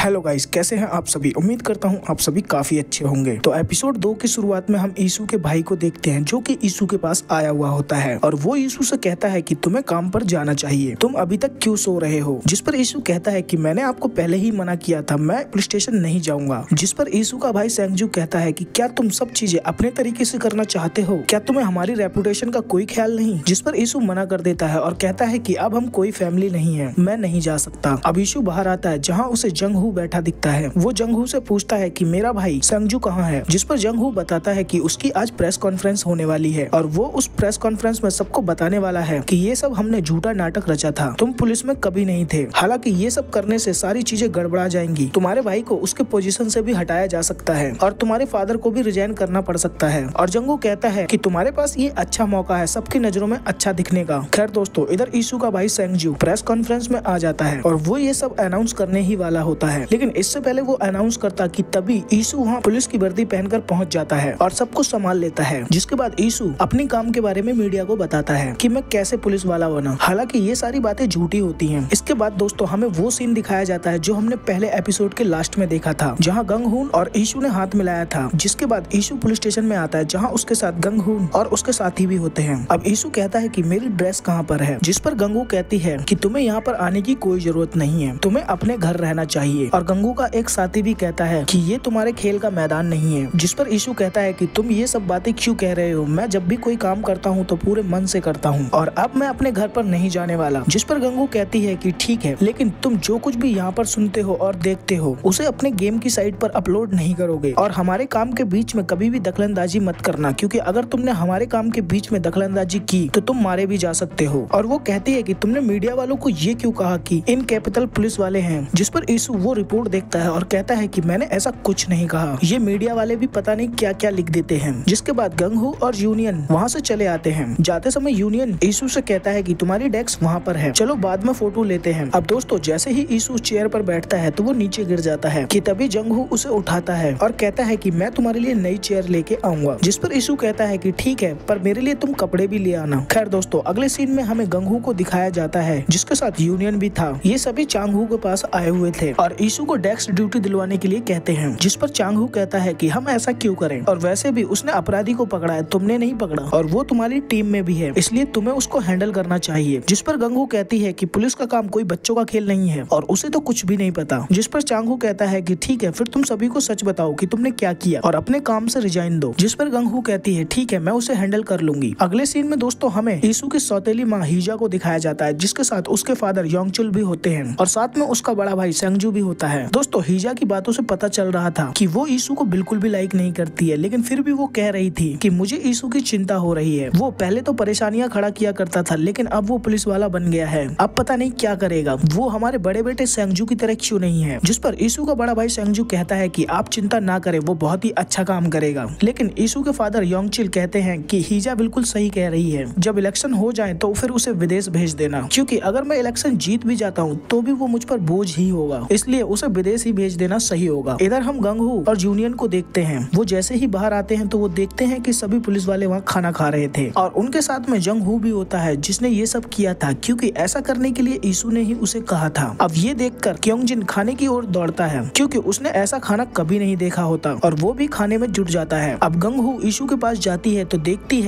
Hello guys, कैसे हैं आप सभी। उम्मीद करता हूं आप सभी काफी अच्छे होंगे। तो एपिसोड 2 की शुरुआत में हम यीशु के भाई को देखते हैं जो कि यीशु के पास आया हुआ होता है और वो यीशु से कहता है कि तुम्हें काम पर जाना चाहिए, तुम अभी तक क्यों सो रहे हो। जिस पर यीशु कहता है कि मैंने आपको पहले ही मना किया था, मैं पुलिस स्टेशन नहीं जाऊंगा। जिस पर यीशु का भाई सेंगजू कहता है कि क्या तुम सब चीजें अपने तरीके से करना चाहते हो, क्या तुम्हें हमारी रेपुटेशन का कोई ख्याल नहीं। जिस पर यीशु मना कर देता है और कहता है कि अब हम कोई फैमिली नहीं है, मैं नहीं जा सकता। अब यीशु बाहर आता है जहाँ उसे जंगहू बैठा दिखता है। वो जंगहू से पूछता है कि मेरा भाई सेंगजू कहाँ है। जिस पर जंगहू बताता है कि उसकी आज प्रेस कॉन्फ्रेंस होने वाली है और वो उस प्रेस कॉन्फ्रेंस में सबको बताने वाला है कि ये सब हमने झूठा नाटक रचा था, तुम पुलिस में कभी नहीं थे। हालांकि ये सब करने से सारी चीजें गड़बड़ा जाएंगी, तुम्हारे भाई को उसके पोजीशन से भी हटाया जा सकता है और तुम्हारे फादर को भी रिजाइन करना पड़ सकता है। और जंगहू कहता है कि तुम्हारे पास ये अच्छा मौका है सबकी नजरों में अच्छा दिखने का। खैर दोस्तों, इधर यीशु का भाई सेंगजू प्रेस कॉन्फ्रेंस में आ जाता है और वो ये सब अनाउंस करने ही वाला होता है, लेकिन इससे पहले वो अनाउंस करता कि तभी यीशु वहाँ पुलिस की वर्दी पहनकर पहुंच जाता है और सब कुछ संभाल लेता है। जिसके बाद यीशु अपने काम के बारे में मीडिया को बताता है कि मैं कैसे पुलिस वाला बना। हालांकि ये सारी बातें झूठी होती हैं। इसके बाद दोस्तों हमें वो सीन दिखाया जाता है जो हमने पहले एपिसोड के लास्ट में देखा था, जहाँ गंगहून और यीशु ने हाथ मिलाया था। जिसके बाद यीशु पुलिस स्टेशन में आता है जहाँ उसके साथ गंगहून और उसके साथी भी होते हैं। अब यीशु कहता है कि मेरी ड्रेस कहाँ पर है। जिस पर गंगू कहती है कि तुम्हें यहाँ पर आने की कोई जरूरत नहीं है, तुम्हें अपने घर रहना चाहिए। और गंगू का एक साथी भी कहता है कि ये तुम्हारे खेल का मैदान नहीं है। जिस पर यीशु कहता है कि तुम ये सब बातें क्यों कह रहे हो, मैं जब भी कोई काम करता हूँ तो पूरे मन से करता हूँ और अब मैं अपने घर पर नहीं जाने वाला। जिस पर गंगू कहती है कि ठीक है, लेकिन तुम जो कुछ भी यहाँ पर सुनते हो और देखते हो उसे अपने गेम की साइट पर अपलोड नहीं करोगे और हमारे काम के बीच में कभी भी दखलंदाजी मत करना, क्योंकि अगर तुमने हमारे काम के बीच में दखलंदाजी की तो तुम मारे भी जा सकते हो। और वो कहती है कि तुमने मीडिया वालों को ये क्यों कहा कि इन कैपिटल पुलिस वाले हैं। जिस पर यीशु वो रिपोर्ट देखता है और कहता है कि मैंने ऐसा कुछ नहीं कहा, ये मीडिया वाले भी पता नहीं क्या क्या लिख देते हैं। जिसके बाद गंगहू और यूनियन वहाँ से चले आते हैं। जाते समय यूनियन यीशु से कहता है कि तुम्हारी डेस्क वहाँ पर है, चलो बाद में फोटो लेते हैं। अब दोस्तों जैसे ही यीशु चेयर पर बैठता है तो वो नीचे गिर जाता है कि तभी जंगहू उसे उठाता है और कहता है कि मैं तुम्हारे लिए नई चेयर लेके आऊंगा। जिस पर यीशु कहता है कि ठीक है, पर मेरे लिए तुम कपड़े भी ले आना। खैर दोस्तों, अगले सीन में हमें गंगहू को दिखाया जाता है जिसके साथ यूनियन भी था। ये सभी चांगहू के पास आए हुए थे और यीशु को डेस्क ड्यूटी दिलवाने के लिए कहते हैं। जिस पर चांगहू कहता है कि हम ऐसा क्यों करें, और वैसे भी उसने अपराधी को पकड़ा है, तुमने नहीं पकड़ा, और वो तुम्हारी टीम में भी है, इसलिए तुम्हें उसको हैंडल करना चाहिए। जिस पर गंगहू कहती है कि पुलिस का काम कोई बच्चों का खेल नहीं है और उसे तो कुछ भी नहीं पता। जिस पर चांगहू कहता है कि ठीक है, फिर तुम सभी को सच बताओ कि तुमने क्या किया और अपने काम से रिजाइन दो। जिस पर गंगहू कहती है ठीक है, मैं उसे हैंडल कर लूंगी। अगले सीन में दोस्तों हमें यीशु की सौतेली माँ हीजा को दिखाया जाता है जिसके साथ उसके फादर योंगचुल भी होते हैं और साथ में उसका बड़ा भाई सेंगजू भी होता है। दोस्तों हीजा की बातों से पता चल रहा था कि वो यीशु को बिल्कुल भी लाइक नहीं करती है, लेकिन फिर भी वो कह रही थी कि मुझे यीशु की चिंता हो रही है। वो पहले तो परेशानियां खड़ा किया करता था, लेकिन अब वो पुलिस वाला बन गया है, अब पता नहीं क्या करेगा। वो हमारे बड़े बेटे सेंगजू की तरह क्यों नहीं है। जिस पर यीशु का बड़ा भाई सेंगजू कहता है कि आप चिंता ना करें, वो बहुत ही अच्छा काम करेगा। लेकिन यीशु के फादर योंगचिल कहते हैं कि हीजा बिल्कुल सही कह रही है, जब इलेक्शन हो जाए तो फिर उसे विदेश भेज देना, क्योंकि अगर मैं इलेक्शन जीत भी जाता हूँ तो भी वो मुझ पर बोझ ही होगा, इसलिए उसे विदेश ही भेज देना सही होगा। इधर हम गंगहू और यूनियन को देखते हैं। वो जैसे ही बाहर आते हैं तो वो देखते हैं कि सभी पुलिस वाले वहाँ खाना खा रहे थे और उनके साथ में जंगहू भी होता है जिसने ये सब किया था, क्योंकि ऐसा करने के लिए यीशु ने ही उसे कहा था। अब ये देखकर क्योंगजिन खाने की ओर दौड़ता है क्योंकि उसने ऐसा खाना कभी नहीं देखा होता और वो भी खाने में जुट जाता है। अब गंगहू यीशु के पास जाती है तो देखती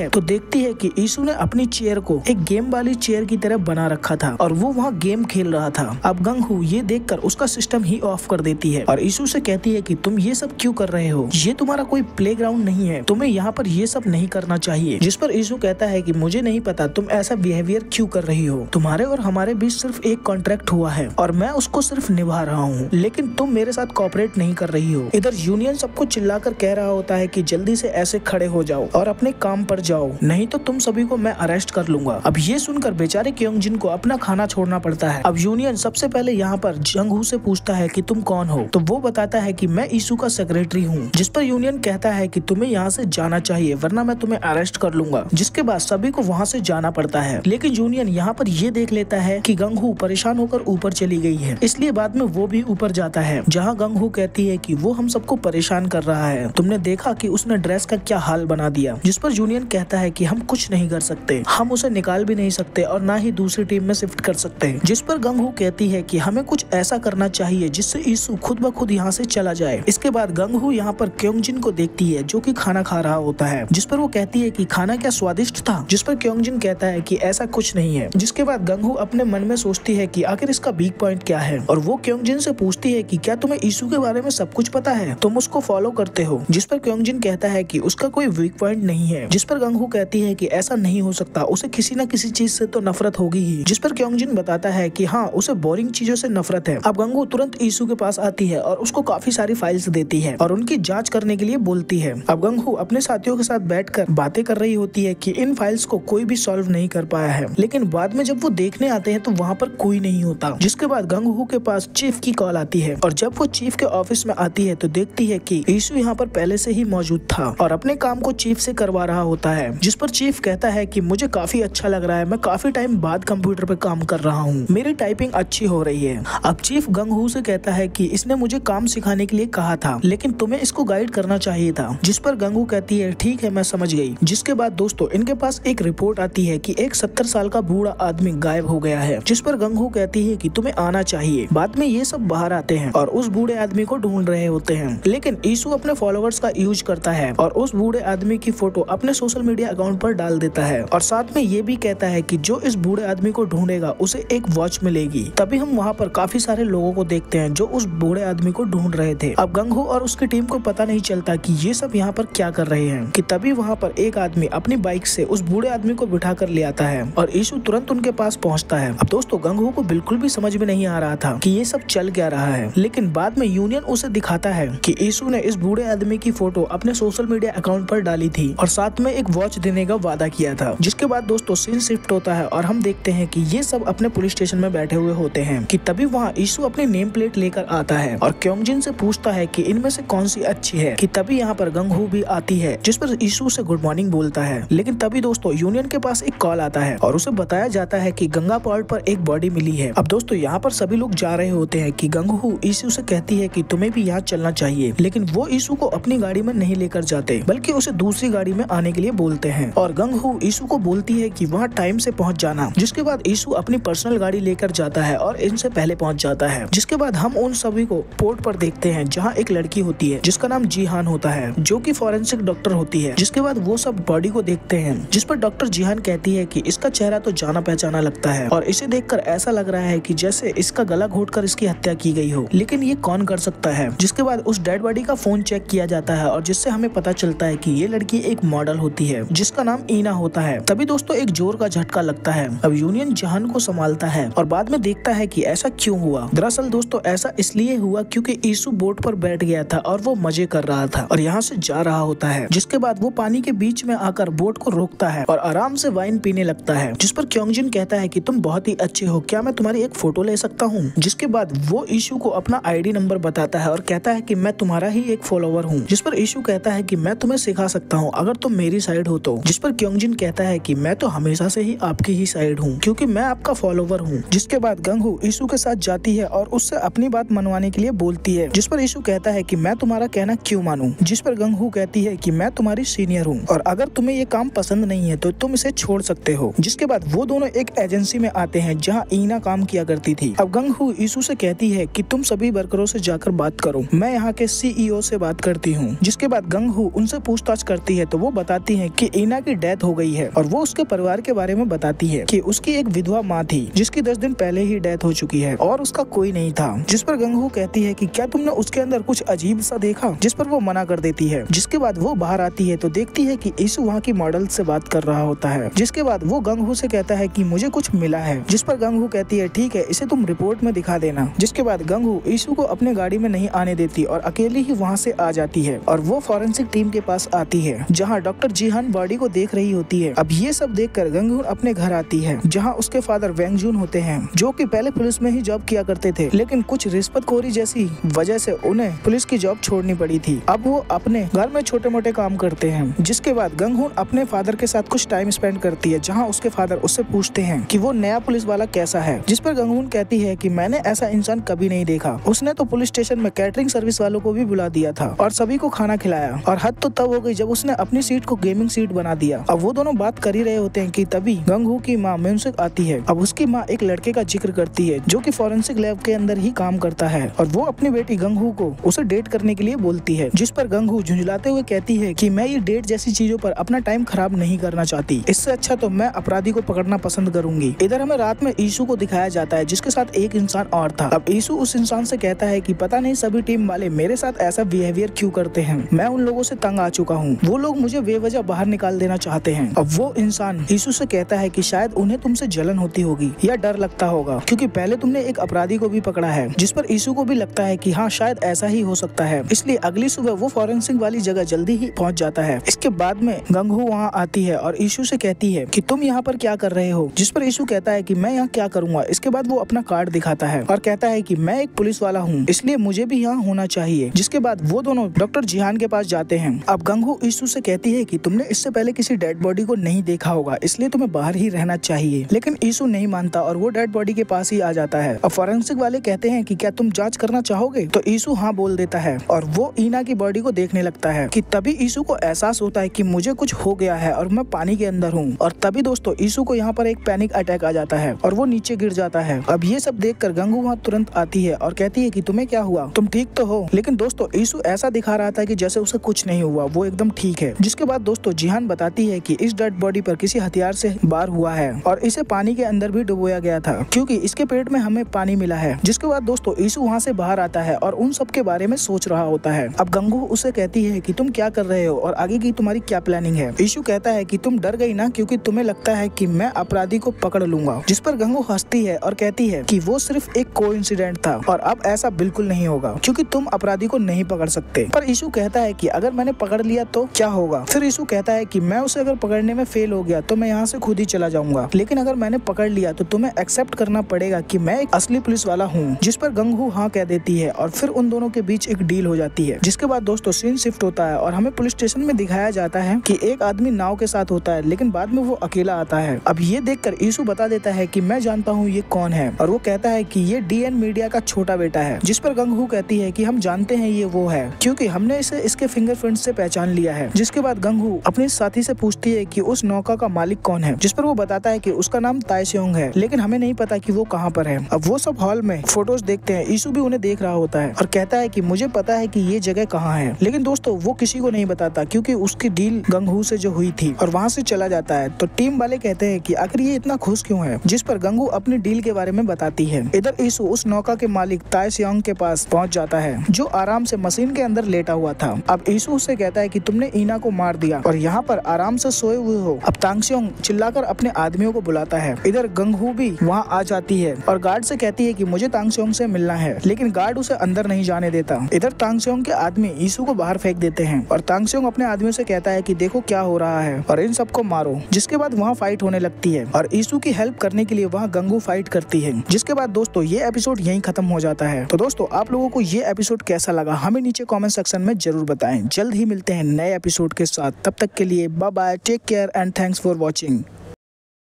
है कि यीशु ने अपनी चेयर को एक गेम वाली चेयर की तरह बना रखा था और वो वहाँ गेम खेल रहा था। अब गंगहू ये देखकर उसका सिस्टम ही ऑफ कर देती है और यीशु से कहती है कि तुम ये सब क्यों कर रहे हो, ये तुम्हारा कोई प्लेग्राउंड नहीं है, तुम्हें यहाँ पर ये सब नहीं करना चाहिए। जिस पर यीशु कहता है कि मुझे नहीं पता तुम ऐसा बिहेवियर क्यों कर रही हो, तुम्हारे और हमारे बीच सिर्फ एक कॉन्ट्रैक्ट हुआ है और मैं उसको सिर्फ निभा रहा हूँ, लेकिन तुम मेरे साथ कोऑपरेट नहीं कर रही हो। इधर यूनियन सबको चिल्लाकर कह रहा होता है कि जल्दी से ऐसे खड़े हो जाओ और अपने काम पर जाओ, नहीं तो तुम सभी को मैं अरेस्ट कर लूंगा। अब ये सुनकर बेचारे क्योंगजिन को अपना खाना छोड़ना पड़ता है। अब यूनियन सबसे पहले यहाँ पर जंगहू से पूछता है कि तुम कौन हो, तो वो बताता है कि मैं यीशु का सेक्रेटरी हूँ। जिस पर यूनियन कहता है कि तुम्हें यहाँ से जाना चाहिए वरना मैं तुम्हें अरेस्ट कर लूंगा। जिसके बाद सभी को वहाँ से जाना पड़ता है, लेकिन यूनियन यहाँ पर ये देख लेता है कि गंगहू परेशान होकर ऊपर चली गई है, इसलिए बाद में वो भी ऊपर जाता है जहाँ गंगहू कहती है कि वो हम सबको परेशान कर रहा है, तुमने देखा कि उसने ड्रेस का क्या हाल बना दिया। जिस पर यूनियन कहता है कि हम कुछ नहीं कर सकते, हम उसे निकाल भी नहीं सकते और ना ही दूसरी टीम में शिफ्ट कर सकते। जिस पर गंगहू कहती है कि हमें कुछ ऐसा करना चाहिए है जिससे ईसू खुद ब खुद यहाँ से चला जाए। इसके बाद गंगहू यहाँ पर क्योंगजिन को देखती है जो कि खाना खा रहा होता है, जिस पर वो कहती है कि खाना क्या स्वादिष्ट था, जिस पर क्योंगजिन कहता है कि ऐसा कुछ नहीं है। जिसके बाद गंगहू अपने मन में सोचती है कि आखिर इसका वीक पॉइंट क्या है, और वो क्योंगजिन से पूछती है कि क्या तुम्हें ईसू के बारे में सब कुछ पता है, तुम उसको फॉलो करते हो। जिस पर क्योंगजिन कहता है कि उसका कोई वीक पॉइंट नहीं है। जिस पर गंगहू कहती है कि ऐसा नहीं हो सकता, उसे किसी न किसी चीज से तो नफरत होगी ही। जिस पर क्योंगजिन बताता है कि हाँ, उसे बोरिंग चीजों से नफरत है। अब गंगहू तुरंत ईसू के पास आती है और उसको काफी सारी फाइल्स देती है और उनकी जांच करने के लिए बोलती है। अब गंगहू अपने साथियों के साथ बैठकर बातें कर रही होती है कि इन फाइल्स को कोई भी सॉल्व नहीं कर पाया है, लेकिन बाद में जब वो देखने आते हैं तो वहाँ पर कोई नहीं होता। जिसके बाद गंगहू के पास चीफ की कॉल आती है और जब वो चीफ के ऑफिस में आती है तो देखती है कि ईसू यहाँ पर पहले से ही मौजूद था और अपने काम को चीफ से करवा रहा होता है। जिस पर चीफ कहता है कि मुझे काफी अच्छा लग रहा है, मैं काफी टाइम बाद कंप्यूटर पे काम कर रहा हूँ, मेरी टाइपिंग अच्छी हो रही है। अब चीफ गंगहू से कहता है कि इसने मुझे काम सिखाने के लिए कहा था, लेकिन तुम्हें इसको गाइड करना चाहिए था। जिस पर गंगहू कहती है ठीक है, मैं समझ गई। जिसके बाद दोस्तों इनके पास एक रिपोर्ट आती है कि एक 70 साल का बूढ़ा आदमी गायब हो गया है। जिस पर गंगहू कहती है कि तुम्हें आना चाहिए। बाद में ये सब बाहर आते हैं और उस बूढ़े आदमी को ढूंढ रहे होते हैं, लेकिन ईसू अपने फॉलोअर्स का यूज करता है और उस बूढ़े आदमी की फोटो अपने सोशल मीडिया अकाउंट पर डाल देता है और साथ में ये भी कहता है कि जो इस बूढ़े आदमी को ढूंढेगा उसे एक वॉच मिलेगी। तभी हम वहाँ पर काफी सारे लोगों को देखते हैं जो उस बूढ़े आदमी को ढूंढ रहे थे। अब गंगहू और उसकी टीम को पता नहीं चलता कि ये सब यहाँ पर क्या कर रहे हैं कि तभी वहाँ पर एक आदमी अपनी बाइक से उस बूढ़े आदमी को बिठा कर ले आता है और ईसू तुरंत उनके पास पहुँचता है। अब दोस्तों गंगहू को बिल्कुल भी समझ में नहीं आ रहा था कि ये सब चल क्या रहा है, लेकिन बाद में यूनियन उसे दिखाता है कि ईसू ने इस बूढ़े आदमी की फोटो अपने सोशल मीडिया अकाउंट पर डाली थी और साथ में एक वॉच देने का वादा किया था। जिसके बाद दोस्तों सीन शिफ्ट होता है और हम देखते हैं कि ये सब अपने पुलिस स्टेशन में बैठे हुए होते हैं कि तभी वहाँ ईसू अपनी नेम प्लेट लेकर आता है और क्योंगजिन से पूछता है कि इनमें से कौन सी अच्छी है कि तभी यहाँ पर गंगहू भी आती है, जिस पर ईसू से गुड मॉर्निंग बोलता है। लेकिन तभी दोस्तों यूनियन के पास एक कॉल आता है और उसे बताया जाता है कि गंगा पॉइंट पर एक बॉडी मिली है। अब दोस्तों यहाँ पर सभी लोग जा रहे होते हैं कि गंगहू ईसू से कहती है कि तुम्हें भी यहाँ चलना चाहिए, लेकिन वो ईसू को अपनी गाड़ी में नहीं लेकर जाते बल्कि उसे दूसरी गाड़ी में आने के लिए बोलते हैं और गंगहू ईसू को बोलती है कि वहाँ टाइम से पहुँच जाना। जिसके बाद ईसू अपनी पर्सनल गाड़ी लेकर जाता है और इनसे पहले पहुँच जाता है। जिसके बाद हम उन सभी को पोर्ट पर देखते हैं जहाँ एक लड़की होती है जिसका नाम जीहान होता है, जो कि फॉरेंसिक डॉक्टर होती है। जिसके बाद वो सब बॉडी को देखते हैं, जिस पर डॉक्टर जीहान कहती है कि इसका चेहरा तो जाना पहचाना लगता है और इसे देखकर ऐसा लग रहा है कि जैसे इसका गला घोटकर इसकी हत्या की गई हो, लेकिन ये कौन कर सकता है। जिसके बाद उस डेड बॉडी का फोन चेक किया जाता है और जिससे हमें पता चलता है कि ये लड़की एक मॉडल होती है जिसका नाम ईना होता है। तभी दोस्तों एक जोर का झटका लगता है। अब यूनियन जहान को संभालता है और बाद में देखता है कि ऐसा क्यों हुआ। दरअसल दोस्तों ऐसा इसलिए हुआ क्योंकि ईसू बोट पर बैठ गया था और वो मजे कर रहा था और यहाँ से जा रहा होता है। जिसके बाद वो पानी के बीच में आकर बोट को रोकता है और आराम से वाइन पीने लगता है। जिस पर क्योंगजिन कहता है कि तुम बहुत ही अच्छे हो, क्या मैं तुम्हारी एक फोटो ले सकता हूँ। जिसके बाद वो ईशू को अपना आईडी नंबर बताता है और कहता है कि मैं तुम्हारा ही एक फॉलोवर हूँ। जिस पर ईशू कहता है कि मैं तुम्हें सिखा सकता हूँ अगर तुम मेरी साइड हो तो। जिस पर क्योंगजिन कहता है कि मैं तो हमेशा से ही आपकी ही साइड हूँ क्योंकि मैं आपका फॉलोवर हूँ। जिसके बाद गंगहू ईशू के साथ जाती है और उससे अपनी बात मनवाने के लिए बोलती है। जिस पर ईशू कहता है कि मैं तुम्हारा कहना क्यों मानूं। जिस पर गंगहू कहती है कि मैं तुम्हारी सीनियर हूँ और अगर तुम्हें ये काम पसंद नहीं है तो तुम इसे छोड़ सकते हो। जिसके बाद वो दोनों एक एजेंसी में आते हैं जहाँ ईना काम किया करती थी। अब गंगहू ईशू से कहती है कि तुम सभी वर्करों से जाकर बात करो, मैं यहाँ के CEO से बात करती हूँ। जिसके बाद गंगहू उनसे पूछताछ करती है तो वो बताती है कि ईना की डेथ हो गई है और वो उसके परिवार के बारे में बताती है कि उसकी एक विधवा माँ थी जिसकी 10 दिन पहले ही डेथ हो चुकी है और उसका कोई नहीं था। जिस पर गंगहू कहती है कि क्या तुमने उसके अंदर कुछ अजीब सा देखा। जिस पर वो मना कर देती है। जिसके बाद वो बाहर आती है तो देखती है कि ईशू वहाँ की मॉडल से बात कर रहा होता है। जिसके बाद वो गंगहू से कहता है कि मुझे कुछ मिला है। जिस पर गंगहू कहती है ठीक है, इसे तुम रिपोर्ट में दिखा देना। जिसके बाद गंगहू ईशू को अपने गाड़ी में नहीं आने देती और अकेली ही वहाँ से आ जाती है और वो फॉरेंसिक टीम के पास आती है जहाँ डॉक्टर जीहान बॉडी को देख रही होती है। अब ये सब देखकर गंगहू अपने घर आती है जहाँ उसके फादर वेंगजून होते हैं जो कि पहले पुलिस में ही जॉब किया करते थे, लेकिन कुछ रिश्वतखोरी जैसी वजह से उन्हें पुलिस की जॉब छोड़नी पड़ी थी। अब वो अपने घर में छोटे मोटे काम करते हैं। जिसके बाद गंगहू अपने फादर के साथ कुछ टाइम स्पेंड करती है जहाँ उसके फादर उससे पूछते हैं कि वो नया पुलिस वाला कैसा है। जिस पर गंगहू कहती है कि मैंने ऐसा इंसान कभी नहीं देखा, उसने तो पुलिस स्टेशन में कैटरिंग सर्विस वालों को भी बुला दिया था और सभी को खाना खिलाया और हद तो तब हो गई जब उसने अपनी सीट को गेमिंग सीट बना दिया। अब वो दोनों बात कर ही रहे होते हैं कि तभी गंगहू की माँ म्यूनसिक आती है। अब उसकी माँ एक लड़के का जिक्र करती है जो कि फॉरेंसिक लैब के अंदर ही ही काम करता है और वो अपनी बेटी गंगू को उसे डेट करने के लिए बोलती है, जिस पर गंगू झुंझलाते हुए कहती है कि मैं ये डेट जैसी चीजों पर अपना टाइम खराब नहीं करना चाहती, इससे अच्छा तो मैं अपराधी को पकड़ना पसंद करूंगी। इधर हमें रात में ईशु को दिखाया जाता है जिसके साथ एक इंसान और था। अब ईशु उस इंसान से कहता है कि पता नहीं सभी टीम वाले मेरे साथ ऐसा बिहेवियर क्यों करते हैं, मैं उन लोगों से तंग आ चुका हूँ, वो लोग मुझे बेवजह बाहर निकाल देना चाहते हैं। अब वो इंसान ईशु से कहता है कि शायद उन्हें तुमसे जलन होती होगी या डर लगता होगा क्योंकि पहले तुमने एक अपराधी को भी पकड़ा है, जिस पर ईशु को भी लगता है कि हाँ शायद ऐसा ही हो सकता है। इसलिए अगली सुबह वो फॉरेंसिक वाली जगह जल्दी ही पहुंच जाता है। इसके बाद में गंगू वहाँ आती है और ईशु से कहती है कि तुम यहाँ पर क्या कर रहे हो, जिस पर ईशु कहता है कि मैं यहाँ क्या करूँगा। इसके बाद वो अपना कार्ड दिखाता है और कहता है कि मैं एक पुलिस वाला हूँ, इसलिए मुझे भी यहाँ होना चाहिए। जिसके बाद वो दोनों डॉक्टर जिहान के पास जाते हैं। अब गंगू ईशु से कहती है कि तुमने इससे पहले किसी डेड बॉडी को नहीं देखा होगा, इसलिए तुम्हें बाहर ही रहना चाहिए। लेकिन ईशु नहीं मानता और वो डेड बॉडी के पास ही आ जाता है। अब फॉरेंसिक वाले कहते हैं कि क्या तुम जांच करना चाहोगे, तो ईशु हाँ बोल देता है और वो ईना की बॉडी को देखने लगता है कि तभी ईशु को एहसास होता है कि मुझे कुछ हो गया है और मैं पानी के अंदर हूँ। और तभी दोस्तों ईशु को यहाँ पर एक पैनिक अटैक आ जाता है और वो नीचे गिर जाता है। अब ये सब देखकर गंगू वहाँ तुरंत आती है और कहती है कि तुम्हें क्या हुआ, तुम ठीक तो हो। लेकिन दोस्तों ईशु ऐसा दिखा रहा था कि जैसे उसे कुछ नहीं हुआ, वो एकदम ठीक है। जिसके बाद दोस्तों जिहान बताती है कि इस डेड बॉडी पर किसी हथियार से वार हुआ है और इसे पानी के अंदर भी डुबोया गया था क्योंकि इसके पेट में हमें पानी मिला है। जिसके बाद दोस्तों ईशु वहाँ से बाहर आता है और उन सब के बारे में सोच रहा होता है। अब गंगू उसे कहती है कि तुम क्या कर रहे हो और आगे की तुम्हारी क्या प्लानिंग है। ईशु कहता है कि तुम डर गई ना क्योंकि तुम्हें लगता है कि मैं अपराधी को पकड़ लूंगा। जिस पर गंगू हंसती है और कहती है कि वो सिर्फ एक कोइंसिडेंट था और अब ऐसा बिल्कुल नहीं होगा क्योंकि तुम अपराधी को नहीं पकड़ सकते। पर ईशु कहता है कि अगर मैंने पकड़ लिया तो क्या होगा। फिर ईशु कहता है कि मैं उसे अगर पकड़ने में फेल हो गया तो मैं यहाँ से खुद ही चला जाऊंगा, लेकिन अगर मैंने पकड़ लिया तो तुम्हें एक्सेप्ट करना पड़ेगा कि मैं एक असली पुलिस वाला हूँ। जिस पर गंगू हाँ कह देती है और फिर उन दोनों के बीच एक डील हो जाती है। जिसके बाद दोस्तों सीन शिफ्ट होता है और हमें पुलिस स्टेशन में दिखाया जाता है कि एक आदमी नाव के साथ होता है, लेकिन बाद में वो अकेला आता है। अब ये देखकर ईशु बता देता है कि मैं जानता हूँ ये कौन है और वो कहता है कि ये डीएन मीडिया का छोटा बेटा है। जिस पर गंगू कहती है कि हम जानते हैं ये वो है क्योंकि हमने इसे इसके फिंगरप्रिंट से पहचान लिया है। जिसके बाद गंगू अपने साथी से पूछती है कि उस नौका का मालिक कौन है, जिस पर वो बताता है कि उसका नाम तायसेओंग है, लेकिन हमें नहीं पता कि वो कहाँ पर है। अब वो सब हॉल में फोटोज देखते हैं। ईशु भी उन्हें देख रहा होता है और कहता है कि मुझे पता है कि ये जगह कहाँ है, लेकिन दोस्तों वो किसी को नहीं बताता क्योंकि उसकी डील गंगू से जो हुई थी और वहाँ से चला जाता है। तो टीम वाले कहते हैं कि आखिर ये इतना खुश क्यों है, जिस पर गंगू अपनी डील के बारे में बताती है। इधर ईशु उस नौका के मालिक तायसेओंग के पास पहुँच जाता है जो आराम से मशीन के अंदर लेटा हुआ था। अब ईशु उससे कहता है कि तुमने ईना को मार दिया और यहाँ पर आराम से सोए हुए हो। अब तांगसेओंग चिल्लाकर अपने आदमियों को बुलाता है। इधर गंगू भी वहाँ आ जाती है और गार्ड से कहती है कि मुझे तांगसेओंग से मिलना है, लेकिन गार्ड उसे अंदर नहीं जाने देता। इधर तांगसेओंग के आदमी ईशु को बाहर फेंक देते हैं और तांगसेओंग अपने आदमियों से कहता है कि देखो क्या हो रहा है और इन सबको मारो। जिसके बाद वहाँ फाइट होने लगती है और ईशु की हेल्प करने के लिए वहाँ गंगू फाइट करती है। जिसके बाद दोस्तों ये एपिसोड यहीं खत्म हो जाता है। तो दोस्तों आप लोगों को ये एपिसोड कैसा लगा हमें नीचे कमेंट सेक्शन में जरूर बताएं। जल्द ही मिलते हैं नए एपिसोड के साथ, तब तक के लिए bye bye, take care and thanks for watching.